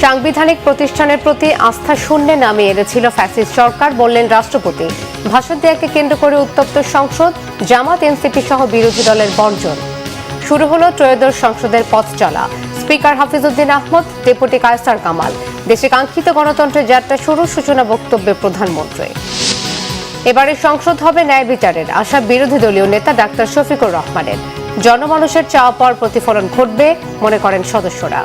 সাংবিধানিক প্রতিষ্ঠানের প্রতি আস্থা শূন্যে নামিয়ে এনেছিল ফ্যাসিস্ট সরকার, বললেন রাষ্ট্রপতি। ভাষণ দেওয়াকে কেন্দ্র করে উত্তপ্ত সংসদ, জামাত এনসিপি সহ বিরোধী দলের বর্জন। শুরু হলো ত্রয়োদশ সংসদের পথ চলা। Speaker Hafizuddin Ahmed, deputy Kaiser Kamal. দেশে কাঙ্ক্ষিত গণতন্ত্রের যাত্রা শুরু, সূচনা বক্তব্যে প্রধানমন্ত্রী। এবারে সংসদ হবে ন্যায় বিচারের আশা বিরোধী দলীয় নেতা ডাক্তার শফিকুর রহমানের। জনমানুষের চাওয়া পাওয়ার প্রতিফলন ঘটবে মনে করেন সদস্যরা।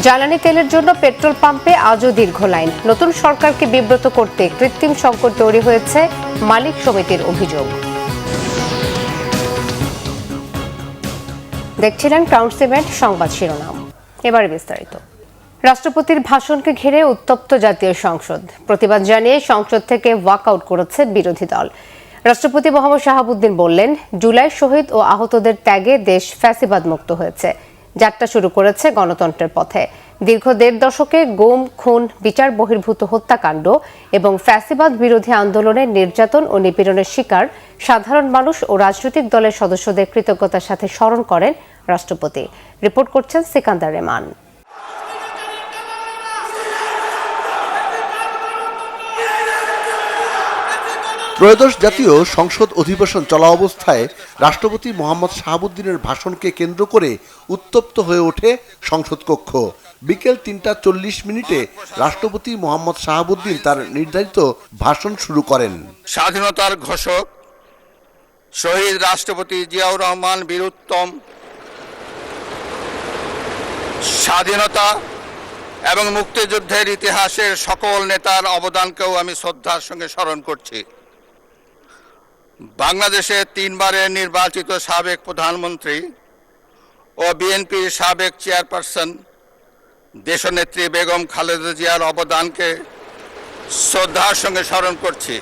জ্বালানি তেলের জন্য পেট্রোল পাম্পে আজও দীর্ঘ লাইন। নতুন সরকারকে বিব্রত করতে কৃত্রিম সংকট তৈরি হয়েছে মালিক সমিতির অভিযোগ। দেখছিলেন ক্রাউন সিমেন্ট সংবাদ শিরোনাম, এবারে বিস্তারিত। রাষ্ট্রপতির ভাষণকে ঘিরে উত্তপ্ত জাতীয় সংসদ। প্রতিবাদ জানিয়ে সংসদ থেকে ওয়াকআউট করেছে বিরোধী দল। রাষ্ট্রপতি মোহাম্মদ শাহাবুদ্দিন বললেন, জুলাই শহীদ ও আহতদের ত্যাগে দেশ ফ্যাসিবাদ মুক্ত হয়েছে। যাত্রা শুরু করেছে গণতন্ত্রের পথে। দীর্ঘ ১.৫ দশকে গুম, খুন, বিচার বহির্ভূত হত্যাকাণ্ড এবং ফ্যাসিবাদ বিরোধী আন্দোলনের নির্যাতন ও নিপীড়নের শিকার সাধারণ মানুষ ও রাজনৈতিক দলের সদস্যদের কৃতজ্ঞতার সাথে স্মরণ করেন রাষ্ট্রপতি। রিপোর্ট করছেন সিকান্দার রেমান। ত্রয়োদশ জাতীয় সংসদ অধিবেশন চলা অবস্থায় রাষ্ট্রপতি মোহাম্মদ শাহাবুদ্দিনের ভাষণকে কেন্দ্র করে উত্তপ্ত হয়ে ওঠে সংসদ কক্ষ। বিকেল ৩টা ৪০ রাষ্ট্রপতি মোহাম্মদ শাহাবুদ্দিন তার নির্ধারিত ভাষণ শুরু করেন। স্বাধীনতার ঘোষক শহীদ রাষ্ট্রপতি জিয়াউর রহমান বীরুত্তম, স্বাধীনতা এবং মুক্তিযুদ্ধের ইতিহাসের সকল নেতার অবদানকেও আমি শ্রদ্ধার সঙ্গে স্মরণ করছি। বাংলাদেশের ৩ বারের নির্বাচিত সাবেক প্রধানমন্ত্রী ও বিএনপির সাবেক চেয়ারপারসন দেশনেত্রী বেগম খালেদা জিয়ার অবদানকে শ্রদ্ধার সঙ্গে স্মরণ করছি।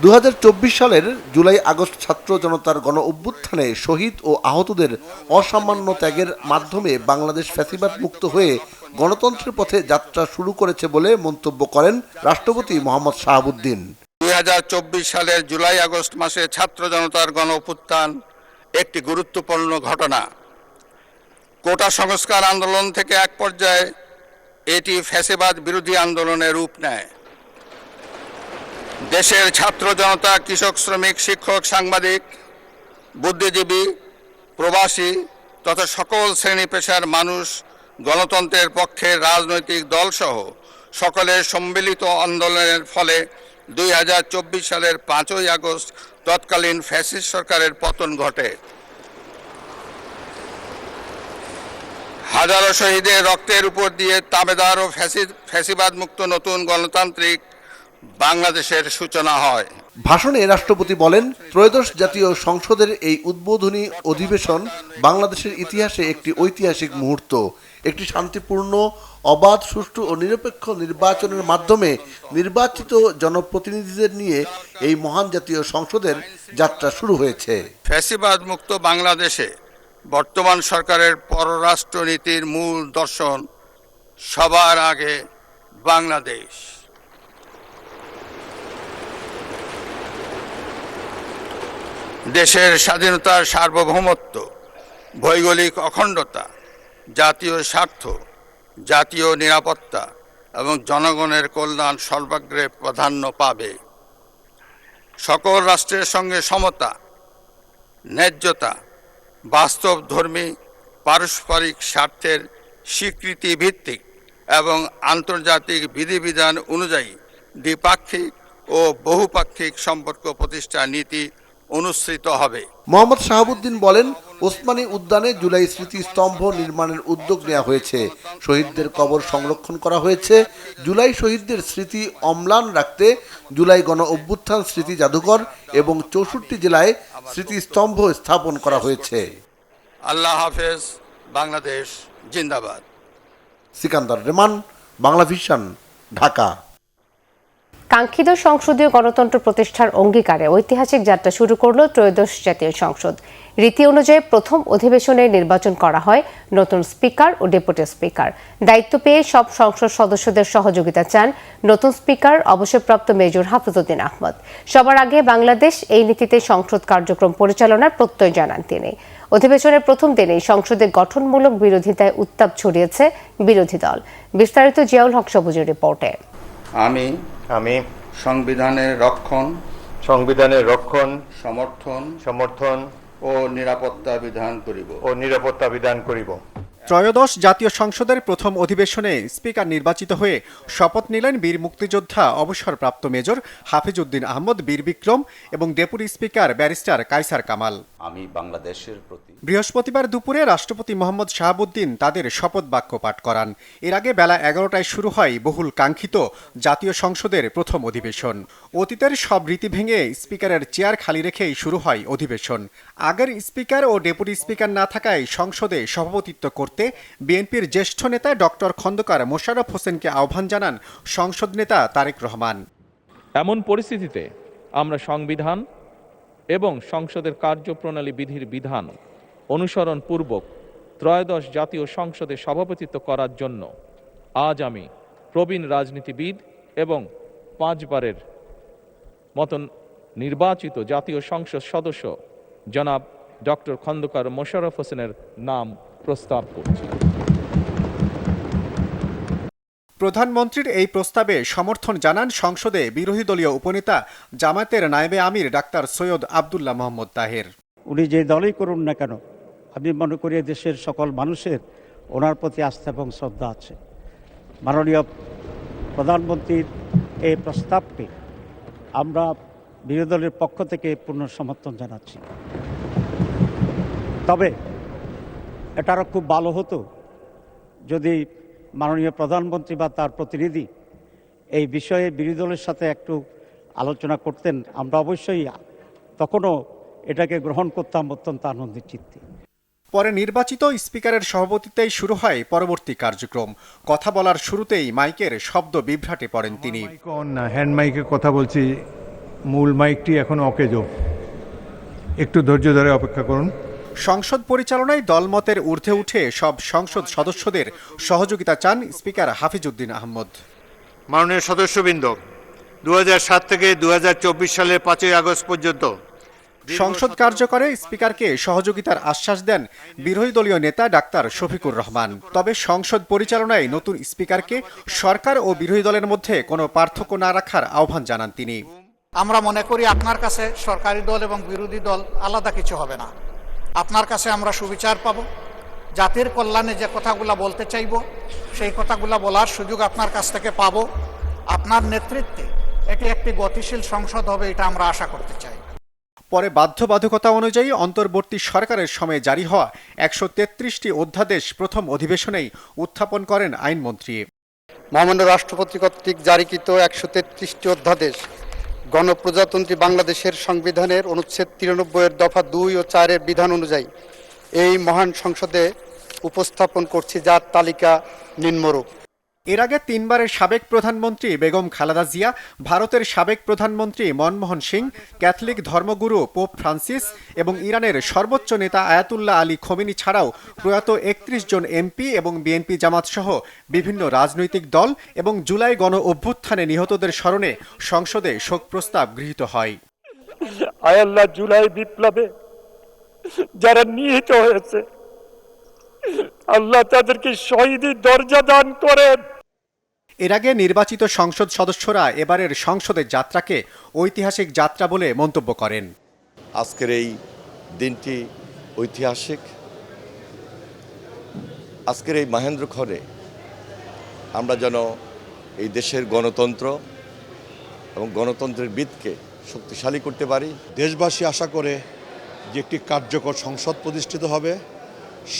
২০২৪ সালের জুলাই আগস্ট ছাত্র জনতার গণ অভ্যুত্থানে শহীদ ও আহতদের অসামান্য ত্যাগের মাধ্যমে বাংলাদেশ ফ্যাসিবাদ মুক্ত হয়ে গণতন্ত্রের পথে যাত্রা শুরু করেছে বলে মন্তব্য করেন রাষ্ট্রপতি মোহাম্মদ শাহাবুদ্দিন। ২০২৪ সালের জুলাই আগস্ট মাসে ছাত্র জনতার গণ অভ্যুত্থান একটি গুরুত্বপূর্ণ ঘটনা। কোটা সংস্কার আন্দোলন থেকে এক পর্যায়ে এটি ফ্যাসিবাদ বিরোধী আন্দোলনের রূপ নেয়। দেশের ছাত্র জনতা, কৃষক, শ্রমিক, শিক্ষক, সাংবাদিক, বুদ্ধিজীবী, প্রবাসী তথা সকল শ্রেণী পেশার মানুষ গণতন্ত্রের পক্ষে রাজনৈতিক দলসহ সকলের সম্মিলিত আন্দোলনের ফলে ২০২৪ সালের ৫ই আগস্ট তৎকালীন ফ্যাসিস্ট সরকারের পতন ঘটে। হাজারো শহীদের রক্তের উপর দিয়ে তাবেদার ও ফ্যাসিবাদ মুক্ত নতুন গণতান্ত্রিক বাংলাদেশের সূচনা হয়। ভাষণে রাষ্ট্রপতি বলেন, ত্রয়োদশ জাতীয় সংসদের এই উদ্বোধনী অধিবেশন বাংলাদেশের ইতিহাসে একটি ঐতিহাসিক মুহূর্ত। একটি শান্তিপূর্ণ, অবাধ, সুষ্ঠু ও নিরপেক্ষ নির্বাচনের মাধ্যমে নির্বাচিত জনপ্রতিনিধিদের নিয়ে এই মহান জাতীয় সংসদের যাত্রা শুরু হয়েছে। ফ্যাসিবাদ মুক্ত বাংলাদেশে বর্তমান সরকারের পররাষ্ট্র নীতির মূল দর্শন সবার আগে বাংলাদেশ। দেশের স্বাধীনতার সার্বভৌমত্ব, ভৌগোলিক অখণ্ডতা, জাতীয় স্বার্থ, জাতীয় নিরাপত্তা এবং জনগণের কল্যাণ সর্বাগ্রে প্রাধান্য পাবে। সকল রাষ্ট্রের সঙ্গে সমতা, ন্যায্যতা, বাস্তবধর্মী পারস্পরিক স্বার্থের স্বীকৃতি ভিত্তিক এবং আন্তর্জাতিক বিধিবিধান অনুযায়ী দ্বিপাক্ষিক ও বহুপাক্ষিক সম্পর্ক প্রতিষ্ঠার নীতি অনুসৃত হবে। মোহাম্মদ শাহাবুদ্দিন বলেন, ওসমানী উদ্যানে জুলাই স্মৃতিস্তম্ভ নির্মাণের উদ্যোগ নেওয়া হয়েছে। শহীদদের কবর সংরক্ষণ করা হয়েছে। জুলাই শহীদদের স্মৃতি অম্লান রাখতে জুলাই গণ অভ্যুত্থান স্মৃতি জাদুঘর এবং ৬৪ জেলায় স্মৃতিস্তম্ভ স্থাপন করা হয়েছে। আল্লাহ হাফেজ, বাংলাদেশ জিন্দাবাদ। সিকান্দার রেমান, বাংলা ভিশন, ঢাকা। কাঙ্ক্ষিত সংসদীয় গণতন্ত্র প্রতিষ্ঠার অঙ্গীকারে ঐতিহাসিক যাত্রা শুরু করল ত্রয়োদশ জাতীয় সংসদ। রীতি অনুযায়ী প্রথম অধিবেশনে নির্বাচন করা হয় নতুন স্পিকার ও ডেপুটি স্পিকার। দায়িত্ব পেয়ে সব সংসদ সদস্যদের সহযোগিতা চান নতুন স্পিকার অবসরপ্রাপ্ত মেজর হাফিজউদ্দিন আহমদ। সবার আগে বাংলাদেশ এই নীতিতে সংসদ কার্যক্রম পরিচালনার প্রত্যয় জানান তিনি। অধিবেশনের প্রথম দিনেই সংসদে গঠনমূলক বিরোধিতায় উত্তাপ ছড়িয়েছে বিরোধী দল। বিস্তারিত জিয়াউল হক সবুজের রিপোর্টে। আমি সংবিধানের রক্ষণ, সমর্থন ও নিরাপত্তা বিধান করিব। ত্রয়োদশ জাতীয় সংসদের প্রথম অধিবেশনে স্পিকার নির্বাচিত হয়ে শপথ নিলেন বীর মুক্তিযোদ্ধা অবসরপ্রাপ্ত মেজর হাফিজউদ্দিন আহমদ বীর বিক্রম এবং deputy speaker barrister Kaiser Kamal. আমি বাংলাদেশের প্রতি। বৃহস্পতিবার দুপুরে রাষ্ট্রপতি মোহাম্মদ শাহাবুদ্দিন তাদের শপথ বাক্য পাঠ করান। এর আগে বেলা 11টায় শুরু হয় বহুল কাঙ্ক্ষিত জাতীয় সংসদের প্রথম অধিবেশন। অতীতের সব রীতি ভেঙে স্পিকারের চেয়ার খালি রেখেই শুরু হয় অধিবেশন। আগের স্পিকার ও ডেপুটি স্পিকার না থাকায় সংসদে সভাপতিত্ব করতে বিএনপির জ্যেষ্ঠ নেতা ডক্টর খন্দকার মোশাররফ হোসেনকে আহ্বান জানান সংসদ নেতা তারেক রহমান। এমন পরিস্থিতিতে আমরা সংবিধান এবং সংসদের কার্যপ্রণালী বিধির বিধান অনুসরণ পূর্বক ত্রয়োদশ জাতীয় সংসদে সভাপতিত্ব করার জন্য আজ আমি প্রবীণ রাজনীতিবিদ এবং 5 বারের মতন নির্বাচিত জাতীয় সংসদ সদস্য জনাব ডক্টর খন্দকার মোশাররফ হোসেনের নাম প্রস্তাব করছি। প্রধানমন্ত্রীর এই প্রস্তাবে সমর্থন জানান সংসদে বিরোধী দলীয় উপনেতা জামায়াতের নায়েবে আমির ডাক্তার সৈয়দ আব্দুল্লাহ মোহাম্মদ তাহের। উনি যে দলই করুন না কেন, আমি মনে করি দেশের সকল মানুষের ওনার প্রতি আস্থা এবং শ্রদ্ধা আছে। মাননীয় প্রধানমন্ত্রীর এই প্রস্তাবকে আমরা বিরোধী দলের পক্ষ থেকে পূর্ণ সমর্থন জানাচ্ছি। তবে এটা আরও খুব ভালো হতো যদি মাননীয় প্রধানমন্ত্রী বা তার প্রতিনিধি এই বিষয়ে বিরোধী দলের সাথে একটু আলোচনা করতেন। আমরা অবশ্যই তখনও এটাকে গ্রহণ করতাম অত্যন্ত আনন্দের চিত্তে। পরে নির্বাচিত স্পিকারের সভাপতিত্বেই শুরু হয় পরবর্তী কার্যক্রম। কথা বলার শুরুতেই মাইকের শব্দ বিভ্রাটে পড়েন তিনি। হ্যান্ড মাইকে কথা বলছি, মূল মাইকটি এখন অকেজো, একটু ধৈর্য ধরে অপেক্ষা করুন। সংসদ পরিচালনায় দলমতের ঊর্ধ্বে উঠে সব সংসদ সদস্যদের সহযোগিতা চান স্পিকার হাফিজউদ্দিন আহমদ। মাননীয় সদস্যবৃন্দ, 2007 থেকে 2024 সালের 5ই আগস্ট পর্যন্ত সংসদ কার্যকরে স্পিকারকে সহযোগিতার আশ্বাস দেন বিরোধী দলীয় নেতা ডাক্তার শফিকুর রহমান। তবে সংসদ পরিচালনায় নতুন স্পিকারকে সরকার ও বিরোধী দলের মধ্যে কোনো পার্থক্য না রাখার আহ্বান জানান তিনি। আমরা মনে করি আপনার কাছে সরকারি দল এবং বিরোধী দল আলাদা কিছু হবে না। আপনার কাছে আমরা সুবিচার পাব, জাতির কল্যাণে যে কথাগুলো বলতে চাইব সেই কথাগুলো বলার সুযোগ আপনার কাছ থেকে পাব। আপনার নেতৃত্বে এটি একটি গতিশীল সংসদ হবে, এটা আমরা আশা করতে চাই। পরে বাধ্যবাধকতা অনুযায়ী অন্তর্বর্তী সরকারের সময়ে জারি হওয়া 133টি অধ্যাদেশ প্রথম অধিবেশনেই উত্থাপন করেন আইনমন্ত্রী। মহামান্য রাষ্ট্রপতি কর্তৃক জারিকৃত 133টি অধ্যাদেশ গণপ্রজাতন্ত্রী বাংলাদেশের সংবিধানের অনুচ্ছেদ 93 দফা 2 ও 4 এর বিধান অনুযায়ী এই মহান সংসদে উপস্থাপন করছি, যার তালিকা নিম্নরূপ। এর আগে 3 বারের সাবেক প্রধানমন্ত্রী বেগম খালেদা জিয়া, ভারতের সাবেক প্রধানমন্ত্রী মনমোহন সিং, ক্যাথলিক ধর্মগুরু পোপ ফ্রান্সিস এবং ইরানের সর্বোচ্চ নেতা আয়াতুল্লাহ আলী খোমেনি ছাড়াও প্রয়াত 31 জন এমপি এবং বিএনপি জামাত সহ বিভিন্ন রাজনৈতিক দল এবং জুলাই গণ অভ্যুত্থানে নিহতদের স্মরণে সংসদে শোক প্রস্তাব গৃহীত হয়। আয় আল্লাহ, জুলাই বিপ্লবে যারা নিহত হয়েছে আল্লাহ তাদেরকে শহীদের দরজা দান করেন। এর আগে নির্বাচিত সংসদ সদস্যরা এবারের সংসদের যাত্রাকে ঐতিহাসিক যাত্রা বলে মন্তব্য করেন। আজকের এই দিনটি ঐতিহাসিক। আজকের এই মহেন্দ্রক্ষণে আমরা যেন এই দেশের গণতন্ত্র এবং গণতন্ত্রের ভিতকে শক্তিশালী করতে পারি। দেশবাসী আশা করে যে একটি কার্যকর সংসদ প্রতিষ্ঠিত হবে,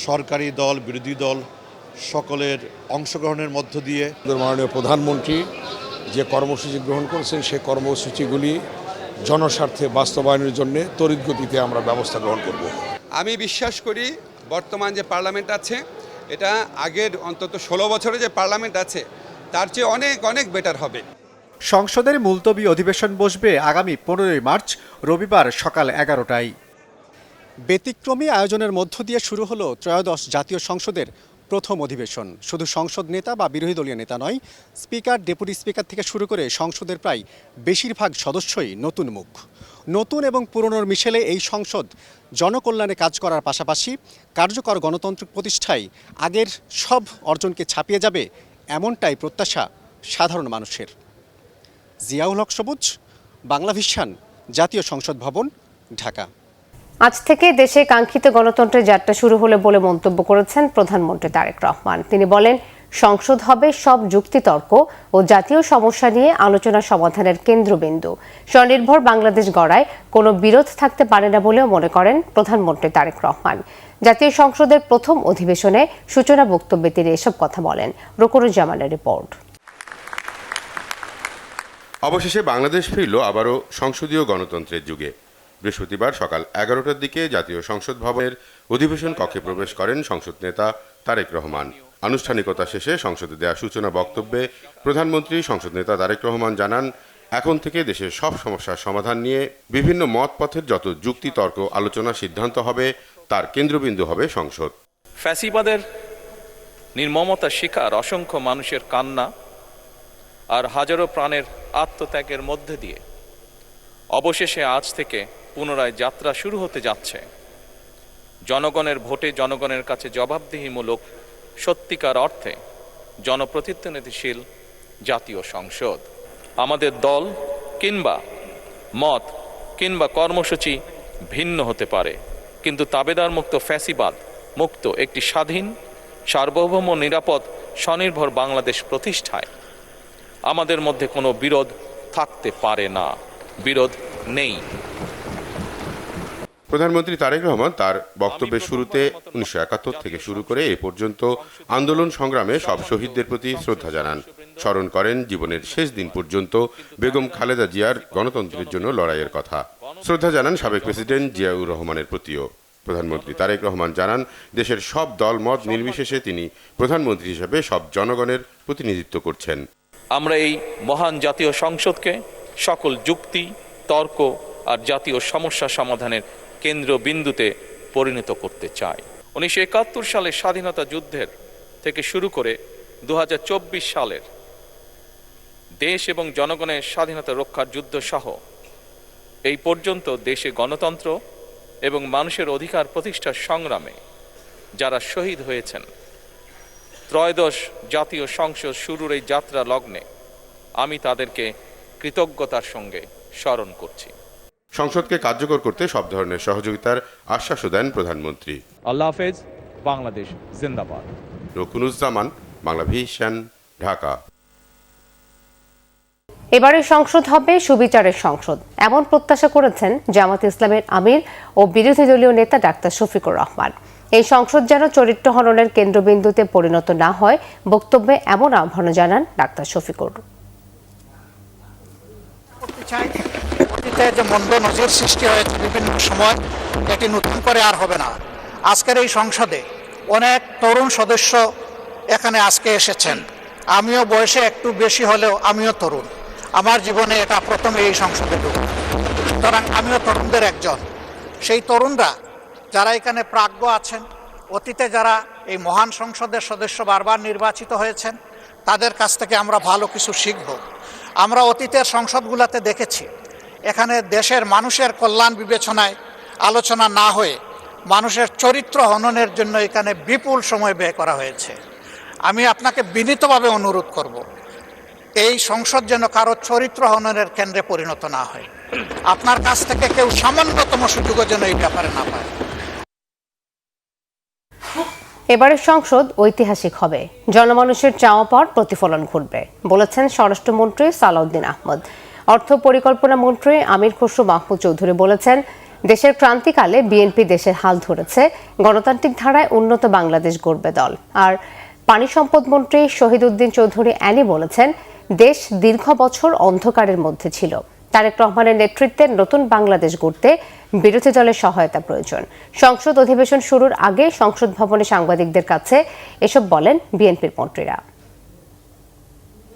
সরকারি দল বিরোধী দল সকলের অংশগ্রহণের মধ্য দিয়ে। মাননীয় প্রধানমন্ত্রী যে কর্মসূচি গ্রহণ করেছেন সেই কর্মসূচিগুলি জনস্বার্থে বাস্তবায়নের জন্য তড়িৎ গতিতে আমরা ব্যবস্থা গ্রহণ করব। আমি বিশ্বাস করি বর্তমান যে পার্লামেন্ট আছে এটা আগের অন্তত 16 বছরে যে পার্লামেন্ট আছে তার চেয়ে অনেক অনেক বেটার হবে। সংসদের মুলতবি অধিবেশন বসবে আগামী 15 মার্চ রবিবার সকাল 11টায়। ব্যতিক্রমী আয়োজনের মধ্য দিয়ে শুরু হলো ত্রয়োদশ জাতীয় সংসদের প্রথম অধিবেশন। শুধু সংসদ নেতা বা বিরোধী দলীয় নেতা নয়, স্পিকার, ডেপুটি স্পিকার থেকে শুরু করে সংসদের প্রায় বেশিরভাগ সদস্যই নতুন মুখ। নতুন এবং পুরনোর মিশেলে এই সংসদ জনকল্যাণে কাজ করার পাশাপাশি কার্যকর গণতান্ত্রিক প্রতিষ্ঠায় আগের সব অর্জনকে ছাপিয়ে যাবে, এমনটাই প্রত্যাশা সাধারণ মানুষের। জিয়াউল হক সবুজ, বাংলা ভিশন, জাতীয় সংসদ ভবন, ঢাকা। আজ থেকে দেশে কাঙ্ক্ষিত গণতন্ত্রের যাত্রা শুরু হলো বলে মন্তব্য করেছেন প্রধানমন্ত্রী তারেক রহমান। তিনি বলেন, সংসদ হবে সব যুক্তিতর্ক ও জাতীয় সমস্যা নিয়ে আলোচনা সমাধানের কেন্দ্রবিন্দু। স্বনির্ভর বাংলাদেশ গড়ায় কোনো বিরোধ থাকতে পারে না বলেও মনে করেন প্রধানমন্ত্রী তারেক রহমান। জাতীয় সংসদের প্রথম অধিবেশনে সূচনা বক্তব্যে তিনি এসব কথা বলেন। রুকুনুজ্জামানের রিপোর্ট। অবশেষে বাংলাদেশ ফিরল আবারও সংসদীয় গণতন্ত্রের যুগে। বৃহস্পতিবার সকাল 11টার দিকে জাতীয় সংসদ ভবনের অধিবেশন কক্ষে প্রবেশ করেন সংসদ নেতা তারেক রহমান। আনুষ্ঠানিকতা শেষে সংসদে দেয়া সূচনা বক্তব্যে প্রধানমন্ত্রী সংসদ নেতা তারেক রহমান জানান, এখন থেকে দেশের সব সমস্যার সমাধান নিয়ে বিভিন্ন মত পথের যত যুক্তি তর্ক আলোচনা সিদ্ধান্ত হবে, তার কেন্দ্রবিন্দু হবে সংসদ। ফ্যাসিবাদের নির্মমতার শিকার অসংখ্য মানুষের কান্না আর হাজারো প্রাণের আত্মত্যাগের মধ্যে দিয়ে অবশেষে আজ থেকে পুনরায় যাত্রা শুরু হতে যাচ্ছে জনগণের ভোটে জনগণের কাছে জবাবদিহিমূলক সত্যিকার অর্থে জনপ্রতিনিধিশীল জাতীয় সংসদ। আমাদের দল কিংবা মত কিংবা কর্মসূচি ভিন্ন হতে পারে, কিন্তু তাবেদার মুক্ত ফ্যাসিবাদ মুক্ত একটি স্বাধীন, সার্বভৌম, নিরাপদ, স্বনির্ভর বাংলাদেশ প্রতিষ্ঠায় আমাদের মধ্যে কোনো বিরোধ থাকতে পারে না, বিরোধ নেই। প্রধানমন্ত্রী তারেক রহমান তার বক্তব্যের শুরুতে 1971 থেকে শুরু করে এ পর্যন্ত আন্দোলন সংগ্রামে সব শহীদদের প্রতি শ্রদ্ধা জানান। স্মরণ করেন জীবনের শেষ দিন পর্যন্ত বেগম খালেদা জিয়ার গণতন্ত্রের জন্য লড়াইয়ের কথা। শ্রদ্ধা জানান সাবেক প্রেসিডেন্ট জিয়াউর রহমানের প্রতিও। প্রধানমন্ত্রী তারেক রহমান জানান, দেশের সব দল মত নির্বিশেষে তিনি প্রধানমন্ত্রী হিসেবে সব জনগণের প্রতিনিধিত্ব করছেন। আমরা এই মহান জাতীয় সংসদকে সকল যুক্তি, তর্ক আর জাতীয় সমস্যা সমাধানের কেন্দ্রবিন্দুতে পরিণত করতে চাই। 1971 সালের স্বাধীনতা যুদ্ধের থেকে শুরু করে 2024 সালের দেশ এবং জনগণের স্বাধীনতা রক্ষার যুদ্ধ সহ এই পর্যন্ত দেশে গণতন্ত্র এবং মানুষের অধিকার প্রতিষ্ঠার সংগ্রামে যারা শহীদ হয়েছেন, ত্রয়োদশ জাতীয় সংসদ শুরুর এই যাত্রা লগ্নে আমি তাদেরকে কৃতজ্ঞতার সঙ্গে স্মরণ করছি। সংসদকে কার্যকর করতে সব ধরনের সহযোগিতার আশ্বাসও দেন প্রধানমন্ত্রী। আল্লাহ হাফেজ, বাংলাদেশ জিন্দাবাদ। রুকুনুজ্জামান, বাংলা ভিশন, ঢাকা। এবারে সংসদ হবে সুবিচারের সংসদ, এমন প্রত্যাশা করেছেন জামাত ইসলামের আমির ও বিরোধী দলীয় নেতা ডাক্তার শফিকুর রহমান। এই সংসদ যেন চরিত্র হননের কেন্দ্রবিন্দুতে পরিণত না হয়, বক্তব্যে এমন আহ্বান জানান ডাক্তার শফিকুর। অতীতে যে মন্দ নজির সৃষ্টি হয়েছে বিভিন্ন সময়, এটি নতুন করে আর হবে না। আজকের এই সংসদে অনেক তরুণ সদস্য এখানে আজকে এসেছেন। আমিও বয়সে একটু বেশি হলেও আমিও তরুণ। আমার জীবনে এটা প্রথমে এই সংসদে ঢুকে, সুতরাং আমিও তরুণদের একজন। সেই তরুণরা যারা এখানে প্রাজ্ঞ আছেন, অতীতে যারা এই মহান সংসদের সদস্য বারবার নির্বাচিত হয়েছেন, তাদের কাছ থেকে আমরা ভালো কিছু শিখব। আমরা অতীতের সংসদগুলোতে দেখেছি, এখানে দেশের মানুষের কল্যাণ বিবেচনায় আলোচনা না হয়ে মানুষের চরিত্র হননের জন্য এখানে বিপুল সময় ব্যয় করা হয়েছে। আমি আপনাকে বিনীতভাবে অনুরোধ করব, এই সংসদ যেন কারো চরিত্র হননের কেন্দ্রে পরিণত না হয়। আপনার কাছ থেকে কেউ সামান্যতম সুযোগও যেন এই ব্যাপারে না পায়। এবারের সংসদ ঐতিহাসিক হবে, জনমানুষের চাওয়া পাওয়ার প্রতিফলন ঘটবে বলেছেন স্বরাষ্ট্রমন্ত্রী সালাউদ্দিন আহমদ। অর্থ পরিকল্পনা মন্ত্রী আমির খসরু মাহমুদ চৌধুরী বলেছেন, দেশের ক্রান্তিকালে বিএনপি দেশের হাল ধরেছে, গণতান্ত্রিক ধারায় উন্নত বাংলাদেশ গড়বে দল। আর পানি সম্পদ মন্ত্রী শহীদ উদ্দিন চৌধুরী অ্যানি বলেছেন, দেশ দীর্ঘ বছর অন্ধকারের মধ্যে ছিল, তারেক রহমানের নেতৃত্বে নতুন বাংলাদেশ গড়তে বিরোধী দলের সহায়তা প্রয়োজন। সংসদ অধিবেশন শুরুর আগে সংসদ ভবনে সাংবাদিকদের কাছে এসব বলেন বিএনপির মন্ত্রীরা।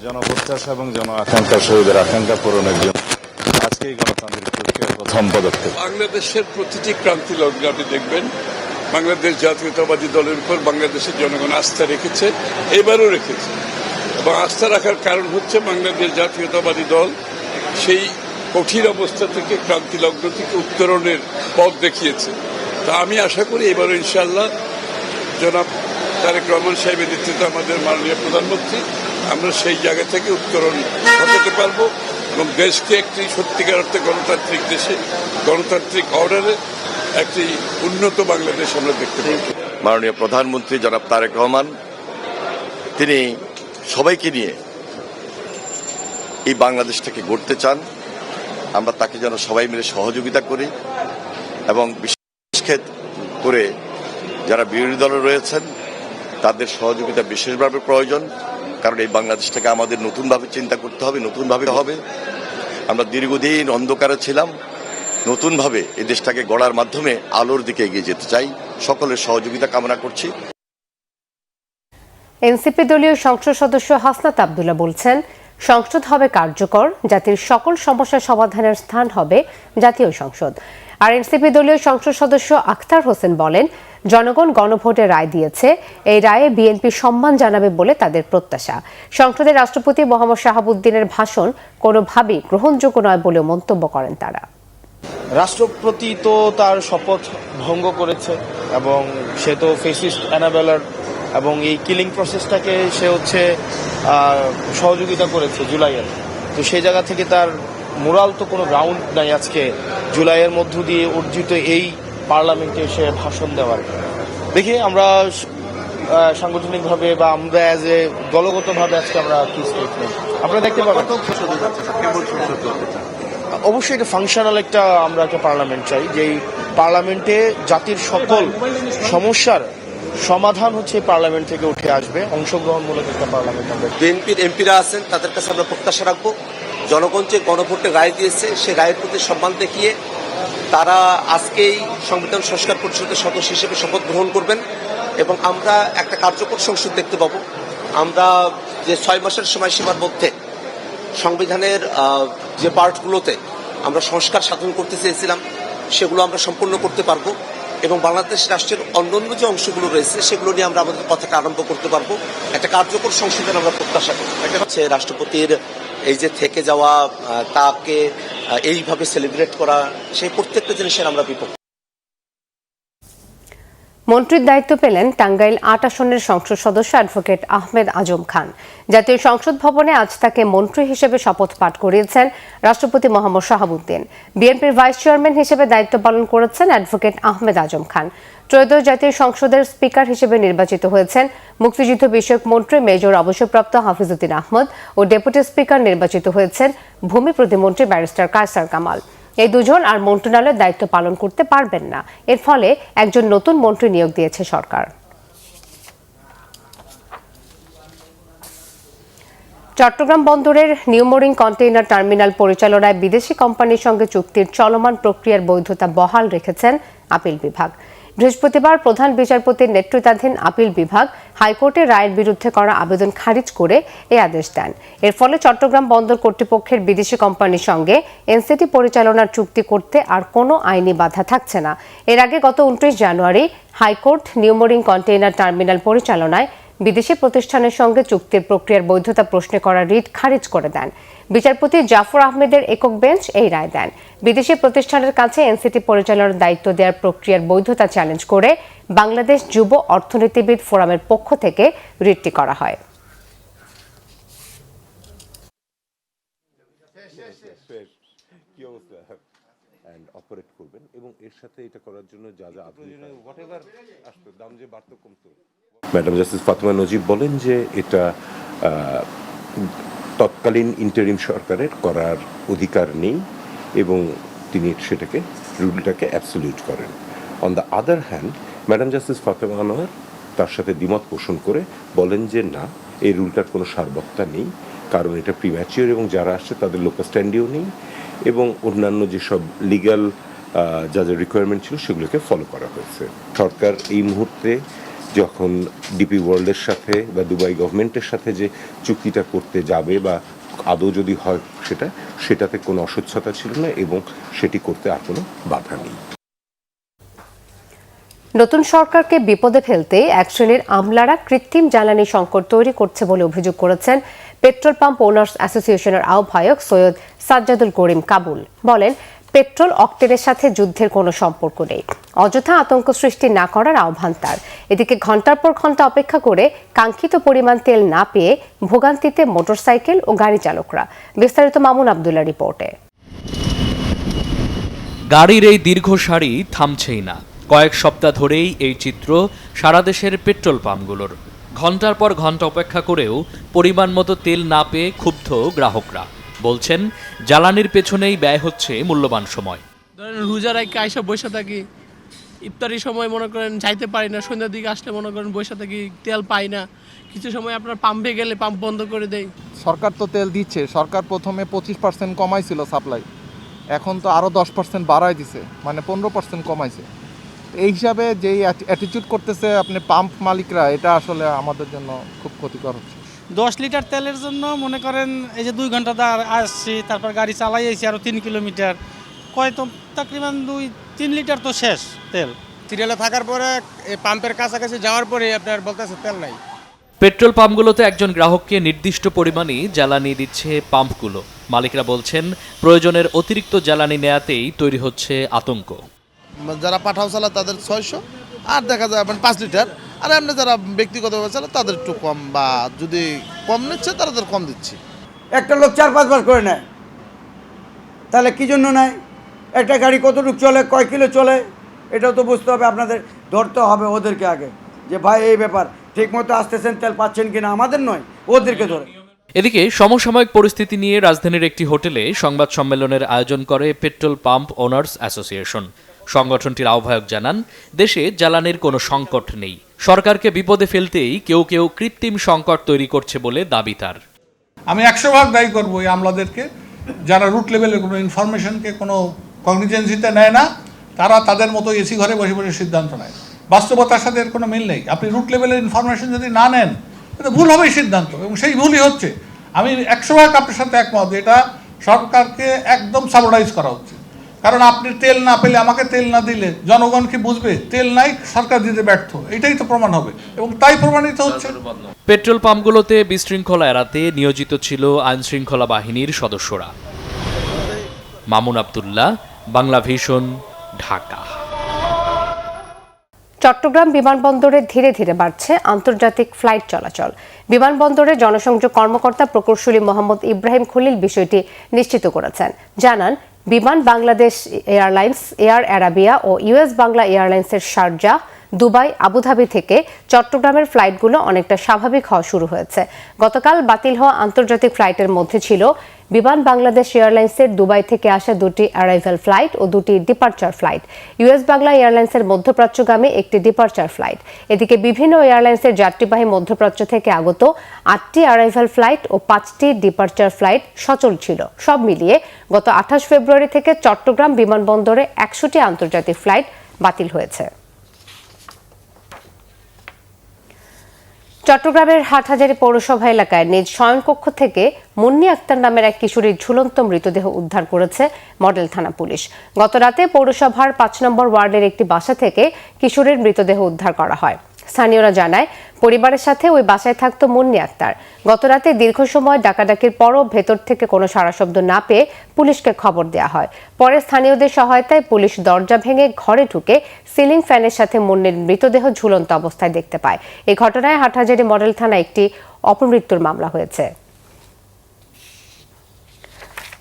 জনপ্রত্যাশা এবং জন আকাঙ্ক্ষা, শহীদের আকাঙ্ক্ষা পূরণের জন্য আজকেই গণতান্ত্রিক প্রক্রিয়ার প্রথম পদক্ষেপ। বাংলাদেশের প্রতিটি ক্রান্তি লগ্নে আপনি দেখবেন বাংলাদেশ জাতীয়তাবাদী দলের উপর বাংলাদেশের জনগণ আস্থা রেখেছে, এবারও রেখেছে। এবং আস্থা রাখার কারণ হচ্ছে বাংলাদেশ জাতীয়তাবাদী দল সেই কঠিন অবস্থা থেকে ক্রান্তি লগ্ন থেকে উত্তরণের পথ দেখিয়েছে। তা আমি আশা করি এবারও ইনশাআল্লাহ জনাব তারেক রহমান সাহেবের নেতৃত্বে আমাদের মাননীয় প্রধানমন্ত্রী আমরা সেই জায়গা থেকে উত্তরণ ঘটাতে পারবো এবং দেশকে একটি সত্যিকার অর্থে গণতান্ত্রিক দেশে গণতান্ত্রিক অর্ডারে একটি উন্নত বাংলাদেশ আমরা দেখতে পাবো। মাননীয় প্রধানমন্ত্রী জনাব তারেক রহমান তিনি সবাইকে নিয়ে এই বাংলাদেশটাকে গড়তে চান। আমরা তাকে যেন সবাই মিলে সহযোগিতা করি এবং বিশেষ করে যারা বিরোধী দলে রয়েছেন তাদের সহযোগিতা বিশেষভাবে প্রয়োজন, কারণ এই বাংলাদেশটাকে আমাদের নতুনভাবে চিন্তা করতে হবে, নতুনভাবে হবে। আমরা দীর্ঘদিন অন্ধকারে ছিলাম, নতুনভাবে এই দেশটাকে গড়ার মাধ্যমে আলোর দিকে এগিয়ে যেতে চাই। সকলের সহযোগিতা কামনা করছি। এনসিপি দলীয় সংসদ সদস্য হাসনাত আব্দুল্লাহ বলছেন, সংসদ হবে কার্যকর, জাতির সকল সমস্যা সমাধানের স্থান হবে জাতীয় সংসদ। আর এনসিপি দলীয় সংসদ সদস্য আখতার হোসেন বলেন, জনগণ গণভোটে রায় দিয়েছে, এই রায়ে বিএনপি সম্মান জানাবে বলে তাদের প্রত্যাশা। সংসদে রাষ্ট্রপতি মোহাম্মদ শাহাবুদ্দিনের ভাষণ কোনোভাবেই গ্রহণযোগ্য নয় বলেও মন্তব্য করেন তারা। রাষ্ট্রপতি তো তার শপথ ভঙ্গ করেছে এবং সে তো ফেসিস্ট অ্যানাবেলার এবং এই কিলিং প্রসেসটাকে সে সহযোগিতা করেছে জুলাইয়ের। তো সেই জায়গা থেকে তার মোরাল তো কোনো গ্রাউন্ড নাই আজকে জুলাইয়ের মধ্য দিয়ে অর্জিত এই পার্লামেন্টে সে ভাষণ দেওয়ার। দেখি আমরা সাংগঠনিকভাবে বা আমরা অ্যাজ এ দলগতভাবে আজকে আমরা কি স্টেপ নেই আপনারা দেখতে পাবেন। অবশ্যই এটা ফাংশনাল আমরা একটা পার্লামেন্ট চাই, যেই পার্লামেন্টে জাতির সকল সমস্যার সমাধান পার্লামেন্ট থেকে উঠে আসবে, অংশগ্রহণমূলক একটা পার্লামেন্ট। আমরা বিএনপির এমপিরা আছেন, তাদের কাছে আমরা প্রত্যাশা রাখবো জনগণ যে গণভোটে রায় দিয়েছে সেই রায়ের প্রতি সম্মান দেখিয়ে তারা আজকেই সংবিধান সংস্কার পরিষদের সদস্য হিসেবে শপথ গ্রহণ করবেন এবং আমরা একটা কার্যকর সংসদ দেখতে পাবো। আমরা যে 6 মাসের সময়সীমার মধ্যে সংবিধানের যে পার্টগুলোতে আমরা সংস্কার সাধন করতে চেয়েছিলাম সেগুলো আমরা সম্পূর্ণ করতে পারবো এবং বাংলাদেশ রাষ্ট্রের অন্যান্য যে অংশগুলো রয়েছে সেগুলো নিয়ে আমরা আমাদের কথাটা আরম্ভ করতে পারবো। একটা কার্যকর সংসদের আমরা প্রত্যাশা করি। এটা হচ্ছে রাষ্ট্রপতির এই যে থেকে যাওয়া, তাকে এইভাবে সেলিব্রেট করা, সেই প্রত্যেকটা জিনিসের আমরা বিপক্ষ। মন্ত্রীর দায়িত্ব পেলেন টাঙ্গাইল ৮ আসনের সংসদ সদস্য অ্যাডভোকেট আহমেদ আজম খান। জাতীয় সংসদ ভবনে আজ তাকে মন্ত্রী হিসেবে শপথ পাঠ করিয়েছেন রাষ্ট্রপতি মোহাম্মদ শাহাবুদ্দিন। বিএনপির ভাইস চেয়ারম্যান হিসেবে দায়িত্ব পালন করেছেন অ্যাডভোকেট আহমেদ আজম খান। ত্রয়োদশ জাতীয় সংসদের স্পিকার হিসেবে নির্বাচিত হয়েছেন মুক্তিযুদ্ধ বিষয়ক মন্ত্রী মেজর অবসরপ্রাপ্ত হাফিজউদ্দিন আহমদ ও ডেপুটি স্পিকার নির্বাচিত হয়েছেন ভূমি প্রতিমন্ত্রী ব্যারিস্টার কায়সার কামাল। এই দুজন আর মন্ত্রণালয়ের দায়িত্ব পালন করতে পারবেন না। এর ফলে একজন নতুন মন্ত্রী নিয়োগ দিয়েছে সরকার। চট্টগ্রাম বন্দরের নিউমোরিং কন্টেইনার টার্মিনাল পরিচালনায় বিদেশি কোম্পানির সঙ্গে চুক্তির চলমান প্রক্রিয়ার বৈধতা বহাল রেখেছেন আপিল বিভাগ। বৃহস্পতিবার প্রধান বিচারপতির নেতৃত্বাধীন আপিল বিভাগ হাইকোর্টের রায়ের বিরুদ্ধে করা আবেদন খারিজ করে এই আদেশ দেন। এর ফলে চট্টগ্রাম বন্দর কর্তৃপক্ষের বিদেশি কোম্পানির সঙ্গে এনসিটি পরিচালনার চুক্তি করতে আর কোনো আইনি বাধা থাকছে না। এর আগে গত 29 জানুয়ারি হাইকোর্ট নিউমোরিং কন্টেইনার টার্মিনাল পরিচালনায় বিদেশি প্রতিষ্ঠানের সঙ্গে চুক্তির প্রক্রিয়ার বৈধতা প্রশ্নে করা রিট খারিজ করে দেন। বিচারপতি জাফর আহমেদের একক বেঞ্চ এই রায় দেন। বিদেশি প্রতিষ্ঠানের কাছে এনসিটি পরিচালনার দায়িত্ব দেওয়ার প্রক্রিয়ার বৈধতা চ্যালেঞ্জ করে বাংলাদেশ যুব অর্থনীতিবিদ ফোরামের পক্ষ থেকে রিটটি করা হয়। অপারেট করবেন এবং এর সাথে এটা করার জন্য যা যা হোয়াটএভার আসতো দাম যে বাড়তো কমতো। ম্যাডাম জাস্টিস ফাতেমা নজিব বলেন যে এটা তৎকালীন ইন্টারিম সরকারের করার অধিকার নেই এবং তিনি সেটাকে রুলটাকে অ্যাবসলিউট করেন। On the other hand madam justice Fatema Anwar তার সাথে দ্বিমত পোষণ করে বলেন যে না, এই রুলটার কোনো সারবত্তা নেই, কারণ এটা প্রিম্যাচিওর এবং যারা আসছে তাদের লোকাল স্ট্যান্ডিও নেই এবং অন্যান্য যেসব লিগ্যাল যা যা রিকোয়ারমেন্ট ছিল সেগুলোকে ফলো করা হয়েছে। সরকার এই মুহূর্তে যখন ডিপি ওয়ার্ল্ডের সাথে বা দুবাই গভর্নমেন্টের সাথে যে চুক্তিটা করতে যাবে বা আদৌ যদি হয় সেটাতে কোনো অস্বচ্ছতা ছিল না এবং সেটি করতে আর কোনো বাধা নেই। নতুন সরকারকে বিপদে ফেলতে এক শ্রেণীর আমলারা কৃত্রিম জ্বালানি সংকট তৈরি করছে বলে অভিযোগ করেছেন পেট্রোল পাম্প ওনার্স অ্যাসোসিয়েশনের আহ্বায়ক সৈয়দ সাজ্জাদুল করিম কাবুল। বলেন, পেট্রোল অক্টেনের সাথে যুদ্ধের কোনো সম্পর্ক নেই, অযথা আতঙ্ক সৃষ্টি না করার আহ্বান তার। এদিকে ঘন্টার পর ঘন্টা অপেক্ষা করে কাঙ্ক্ষিত পরিমাণ তেল না পেয়ে ভোগান্তিতে মোটরসাইকেল ও গাড়ি চালকরা। বিস্তারিত মামুন আবদুল্লাহ রিপোর্টে। গাড়ির এই দীর্ঘ সারি থামছেই না। কয়েক সপ্তাহ ধরেই এই চিত্র সারা দেশের পেট্রোল পাম্পগুলোর। ঘন্টার পর ঘন্টা অপেক্ষা করেও পরিমাণ মতো তেল না পেয়ে ক্ষুব্ধ গ্রাহকরা। বলছেন, জ্বালানির পেছনেই ব্যয় হচ্ছে মূল্যবান সময়। ধরেন রোজার আগে আইসা বসে থাকি, ইফতারির সময় মনে করেন যাইতে পারি না, সন্ধ্যার দিকে আসলে মনে করেন বসে থাকি, তেল পাই না। কিছু সময় আপনার পাম্পে গেলে পাম্প বন্ধ করে দেয়। সরকার তো তেল দিচ্ছে, সরকার প্রথমে 25% কমাইছিল সাপ্লাই, এখন তো আরও 10% বাড়াই দিছে, মানে 15% কমাইছে। এই হিসাবে যেই অ্যাটিটিউড করতেছে আপনি পাম্প মালিকরা, এটা আসলে আমাদের জন্য খুব ক্ষতিকর হচ্ছে। 10 লিটার তেলের জন্য মনে করেন এই যে 2 ঘন্টা আসছি, তারপর গাড়ি চালাই আইছি আরও 3 কিলোমিটার, তো তাকরিবান 2-3 লিটার তো শেষ তেল। সিরিয়ালে থাকার পরে পাম্পের কাছাকাছি যাওয়ার পরে আপনার বলতেছে তেল নাই। পেট্রোল পাম্পগুলোতে একজন গ্রাহককে নির্দিষ্ট পরিমাণই জ্বালানি দিচ্ছে পাম্পগুলো। মালিকরা বলছেন, প্রয়োজনের অতিরিক্ত জ্বালানি নেয়াতেই তৈরি হচ্ছে আতঙ্ক। যারা পাঠাও চালা তাদের 600, আর দেখা যায় 5 লিটার, আর এমনি যারা ব্যক্তিগতভাবে চালা তাদের একটু কম, বা যদি কম নিচ্ছে তাদের কম দিচ্ছি। একটা লোক 4-5 বার করে নেয়, তাহলে কি জন্য নেয়? একটা গাড়ি কতটুকু চলে, কয় কিলো চলে, এটাও তো বুঝতে হবে। আপনাদের ধরতে হবে ওদেরকে আগে, যে ভাই এই ব্যাপার ঠিক মতো আসতেছেন, তেল পাচ্ছেন কিনা, আমাদের নয়, ওদেরকে ধরে। এদিকে সমসাময়িক পরিস্থিতি নিয়ে রাজধানীর একটি হোটেলে সংবাদ সম্মেলনের আয়োজন করে পেট্রোল পাম্প ওনার্স অ্যাসোসিয়েশন। সংগঠনটির আহ্বায়ক জানান, দেশে জ্বালানির কোনো সংকট নেই, সরকারকে বিপদে ফেলতেই কেউ কেউ কৃত্রিম সংকট তৈরি করছে বলে দাবি তার। আমি 100% দায়ী করবো এই আমলাদেরকে, যারা রুট লেভেলের কোনো ইনফরমেশনকে কোনো কগনিজেন্সিতে নেয় না, তারা তাদের মতো এসি ঘরে বসে বসে সিদ্ধান্ত নেয়। বাস্তবতার সাথে এর কোনো মিল নেই। আপনি রুট লেভেলের ইনফরমেশন যদি না নেন, এটা ভুল হবেই সিদ্ধান্ত, এবং সেই ভুলই হচ্ছে। আমি 100% আপনার সাথে একমত, এটা সরকারকে একদম সাবঅর্ডাইজ করা হচ্ছে। কারণ আপনি তেল না পেলে, আমাকে তেল না দিলে জনগণ কি বুঝবে? তেল নাই, সরকার দিতে ব্যর্থ, এটাই তো প্রমাণ হবে, এবং তাই প্রমাণিত হচ্ছে। পেট্রোল পাম্পগুলোতে বিশৃঙ্খলা এড়াতে নিয়োজিত ছিল আইনশৃঙ্খলা বাহিনীর সদস্যরা। মামুন আবদুল্লাহ, বাংলা ভিশন, ঢাকা। চট্টগ্রাম বিমানবন্দরে ধীরে ধীরে বাড়ছে আন্তর্জাতিক ফ্লাইট চলাচল। বিমানবন্দরের জনসংযোগ কর্মকর্তা প্রকৌশলী মোহাম্মদ ইব্রাহিম খলিল বিষয়টি নিশ্চিত করেছেন। জানান, বিমান বাংলাদেশ এয়ারলাইন্স, এয়ার অ্যারাবিয়া ও ইউএস বাংলা এয়ারলাইন্সের শারজাহ, দুবাই, আবুধাবি থেকে চট্টগ্রামের ফ্লাইটগুলো অনেকটা স্বাভাবিক হওয়া শুরু হয়েছে। গতকাল বাতিল হওয়া আন্তর্জাতিক ফ্লাইটের মধ্যে ছিল বিমান বাংলাদেশ এয়ারলাইন্সের দুবাই থেকে আসা 2টি অ্যারাইভাল ফ্লাইট ও 2টি ডিপার্চার ফ্লাইট, ইউএস বাংলা এয়ারলাইন্সের মধ্যপ্রাচ্যগামী একটি ডিপার্চার ফ্লাইট। এদিকে বিভিন্ন এয়ারলাইন্সের যাত্রীবাহী মধ্যপ্রাচ্য থেকে আগত 8টি অ্যারাইভাল ফ্লাইট ও 5টি ডিপার্চার ফ্লাইট সচল ছিল। সব মিলিয়ে গত 28 ফেব্রুয়ারি থেকে চট্টগ্রাম বিমানবন্দরে 100টি আন্তর্জাতিক ফ্লাইট বাতিল হয়েছে। চট্টগ্রামের হাটহাজারী পৌরসভা এলাকায় নিজ শয়নকক্ষ থেকে মুন্নি আক্তার নামের এক কিশোরীর ঝুলন্ত মৃতদেহ উদ্ধার করেছে মডেল থানা পুলিশ। গতরাতে পৌরসভার 5 নম্বর ওয়ার্ডের একটি বাসা থেকে কিশোরীর মৃতদেহ উদ্ধার করা হয়। স্থানীয়রা জানায়, পরিবারের সাথে ওই বাসায় থাকত মুন্নি আক্তার। গতরাতে দীর্ঘ সময় ডাকাডাকির পরও ভেতর থেকে কোনো সাড়া শব্দ না পেয়ে পুলিশকে খবর দেওয়া হয়। পরে স্থানীয়দের সহায়তায় পুলিশ দরজা ভেঙে ঘরে ঢুকে সিলিং ফ্যানের সাথে মুন্নির মৃতদেহ ঝুলন্ত অবস্থায় দেখতে পায়। এই ঘটনায় হাটহাজারী মডেল থানায় একটি অপমৃত্যুর মামলা হয়েছে।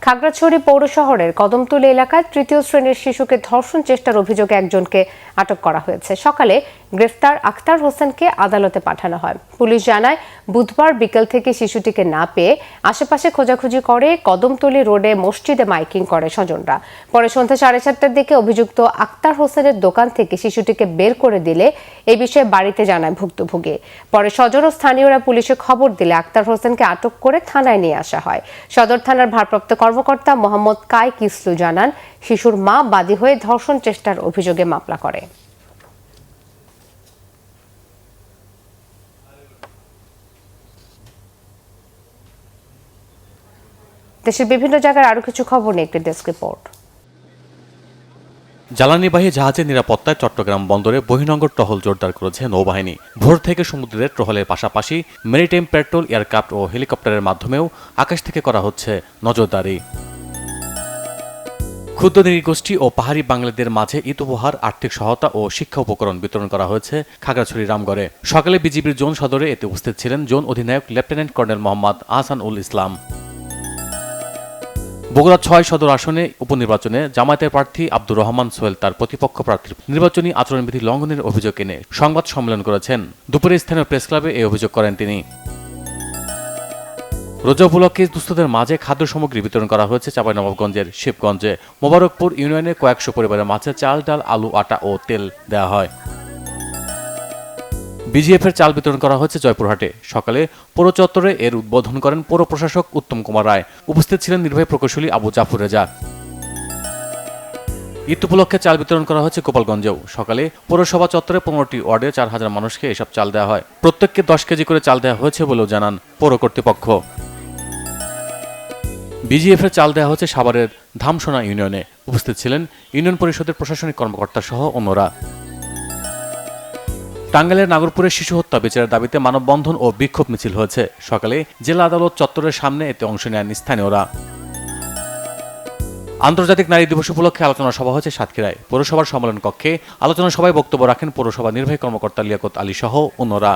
খাগড়াছড়ি পৌর শহরের কদমতলী এলাকায় 3য় শ্রেণীর শিশুকে ধর্ষণ চেষ্টার অভিযোগে একজনকে আটক করা হয়েছে। সকালে গ্রেফতার আক্তার হোসেনকে আদালতে পাঠানো হয়। পুলিশ জানায়, বুধবার বিকেল থেকে শিশুটিকে না পেয়ে আশেপাশে খোঁজাখুঁজি করে কদমতলী রোডে মসজিদে মাইকিং করে স্বজনরা। পরে সন্ধ্যা 4:30টার দিকে অভিযুক্ত আক্তার হোসেনের দোকান থেকে শিশুটিকে বের করে দিলে এই বিষয়ে বাড়িতে জানায় ভুক্তভোগী। পরে স্বজন ও স্থানীয়রা পুলিশে খবর দিলে আক্তার হোসেনকে আটক করে থানায় নিয়ে আসা হয়। সদর থানার ভারপ্রাপ্ত কর্মকর্তা মোহাম্মদ কাই কিসলু জানান, শিশুর মা বাদী হয়ে ধর্ষণ চেষ্টার অভিযোগে মামলা করে। দেশের বিভিন্ন জায়গার আরো কিছু খবর নিয়ে একটি ডেস্ক রিপোর্ট। জ্বালানিবাহী জাহাজের নিরাপত্তায় চট্টগ্রাম বন্দরে বহির্নোঙর টহল জোরদার করেছে নৌবাহিনী। ভোর থেকে সমুদ্রের টহলের পাশাপাশি মেরিটাইম পেট্রোল, এয়ারক্রাফট ও হেলিকপ্টারের মাধ্যমেও আকাশ থেকে করা হচ্ছে নজরদারি। ক্ষুদ্র নৃগোষ্ঠী ও পাহাড়ি বাঙালিদের মাঝে ঈদ উপহার, আর্থিক সহায়তা ও শিক্ষা উপকরণ বিতরণ করা হয়েছে খাগড়াছড়ি রামগড়ে। সকালে বিজিবির জোন সদরে এতে উপস্থিত ছিলেন জোন অধিনায়ক লেফটেন্যান্ট কর্নেল মোহাম্মদ আহসানুল ইসলাম। বগুড়া ৬ সদর আসনে উপনির্বাচনে জামায়াতের প্রার্থী আব্দুর রহমান সোহেল তার প্রতিপক্ষ প্রার্থীর নির্বাচনী আচরণবিধি লঙ্ঘনের অভিযোগ এনে সংবাদ সম্মেলন করেছেন। দুপুরে স্থানীয় প্রেস ক্লাবে এই অভিযোগ করেন তিনি। রোজা উপলক্ষে দুস্থদের মাঝে খাদ্য সামগ্রী বিতরণ করা হয়েছে চাঁপাইনবাবগঞ্জের শিবগঞ্জে। মোবারকপুর ইউনিয়নে কয়েকশো পরিবারের মাঝে চাল, ডাল, আলু, আটা ও তেল দেওয়া হয়। বিজিএফের চাল বিতরণ করা হয়েছে জয়পুরহাটে। সকালে পৌর চত্বরে এর উদ্বোধন করেন পৌর প্রশাসক উত্তম কুমার রায়। উপস্থিত ছিলেন নির্বাহী প্রকৌশলী আবু জাফর রেজা। ঈদ উপলক্ষে চাল বিতরণ করা হয়েছে গোপালগঞ্জেও। সকালে পৌরসভা চত্বরে 15টি ওয়ার্ডে 4000 মানুষকে এসব চাল দেওয়া হয়। প্রত্যেককে 10 কেজি করে চাল দেওয়া হয়েছে বলেও জানান পৌর কর্তৃপক্ষ। বিজিএফের চাল দেওয়া হচ্ছে সাভারের ধামসোনা ইউনিয়নে। উপস্থিত ছিলেন ইউনিয়ন পরিষদের প্রশাসনিক কর্মকর্তা সহ অন্যরা। টাঙ্গাইলের নাগরপুরে শিশু হত্যা বিচারের দাবিতে মানববন্ধন ও বিক্ষোভ মিছিল হয়েছে। সকালে জেলা আদালত চত্বরের সামনে এতে অংশ নেন স্থানীয়রা। আন্তর্জাতিক নারী দিবস উপলক্ষে আলোচনা সভা হয়েছে সাতক্ষীরায়। পৌরসভার সম্মেলন কক্ষে আলোচনা সভায় বক্তব্য রাখেন পৌরসভা নির্বাহী কর্মকর্তা লিয়াকত আলী সহ অন্যরা।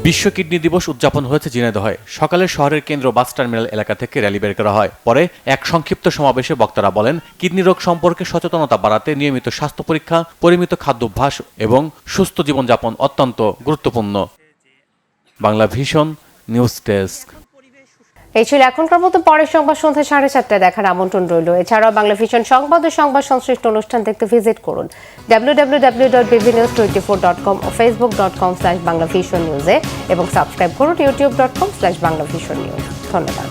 বিশ্ব কিডনি দিবস উদযাপন হয়েছে ঝিনাইদহে। সকালে শহরের কেন্দ্র বাস টার্মিনাল এলাকা থেকে র্যালি বের করা হয়। পরে এক সংক্ষিপ্ত সমাবেশে বক্তারা বলেন, কিডনি রোগ সম্পর্কে সচেতনতা বাড়াতে নিয়মিত স্বাস্থ্য পরীক্ষা, পরিমিত খাদ্যাভ্যাস এবং সুস্থ জীবনযাপন অত্যন্ত গুরুত্বপূর্ণ। Bangla vision news desk. এই ছিল এখনকার মতো। পরের সংবাদ সন্ধ্যা 4:30টায় দেখার আমন্ত্রণ রইল। এছাড়াও বাংলা ভিশন সংবাদ ও সংবাদ সংশ্লিষ্ট অনুষ্ঠান দেখতে ভিজিট করুন www.bbnews24.com ও facebook.com/banglavisionnews এবং সাবস্ক্রাইব করুন youtube.com/banglavisionnews। ধন্যবাদ।